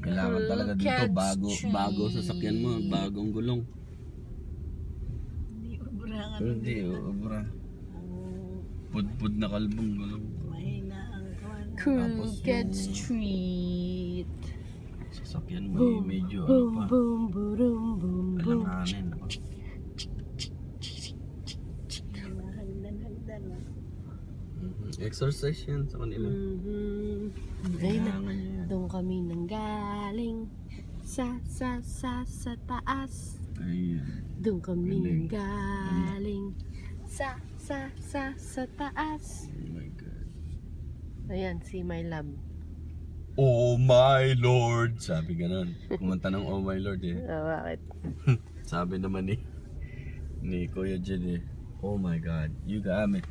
Kailangan talaga dito bago sasakyan mo, bagong gulong. Hindi ubra nga. Hindi, obra. Pudpud na kalbong gulong. Mahina ang kawan. Crooked Street. Sasakyan mo medyo Boom, ano pa. boom, boom, boom, boom. Alanganin. Hagdan-hagdan. Exercise yan sa kanila. Ayun na. Kailangan nyo yan. Doon kami nanggaling sa taas. Ayan. Doon kami Galing. nanggaling sa taas. Oh my God. Ayan, si My Love. Oh my Lord! Sabi ganon. Kumanta ng Oh my Lord eh. Bakit? Sabi naman ni Kuya Jed eh. Oh my God, you got me.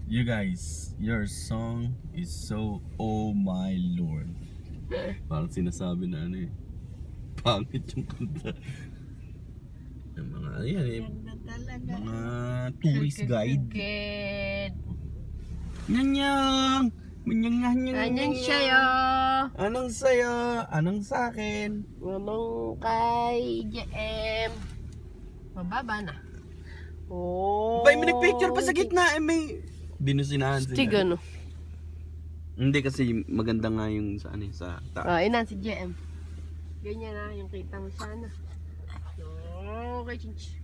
You guys, your song is so oh my Lord. Parang sinasabi na ano eh. Pangit yung kanta. Yung mga ano yan eh. Ganda talaga. Mga tourist guide. Crooked. Nyanyang! Manyang. Anyan sa'yo. Anong sa'yo? Anong sa'kin? Anong kay JM. Mababa na. Oh. Bay, may nagpicture pa sa gitna eh, may binusinahan Stig sila. ano? Hindi kasi maganda nga yung sa ano sa taas. Inan si JM. Ganyan na yung kita mo sana. Okay, chinch.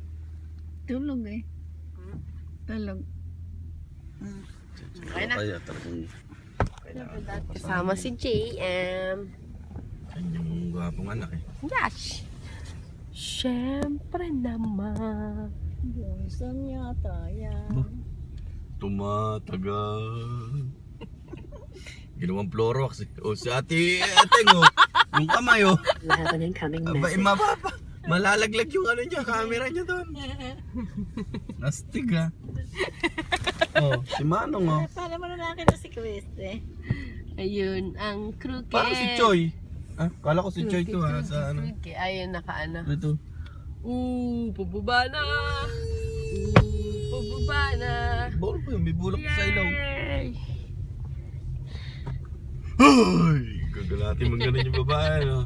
Tulog eh. Tulog. Okay na. Kaya talagang kailangan Kasama si JM. Yan yung gwapong anak eh. Gosh. Siyempre naman. Gusto niya tayo. Tumatagal. Ginawang Clorox eh. O si ateng oh. Yung kamay oh. You have an incoming Aba, message. malalaglag yung ano niya, camera niya doon. Nastig ah. Oh, si Manong oh. Para mo lalaki na si Chris eh. Ayun, ang crooked. Parang si Choi. Ah, kala ko si Choi to ha, sa ano. Crooked. Ayun, nakaano. Ito. Pababa na. Pababa na. Bawal po yun, may bulak sa ilaw. Yay! Ay, gagalatin mong ganun yung babae no.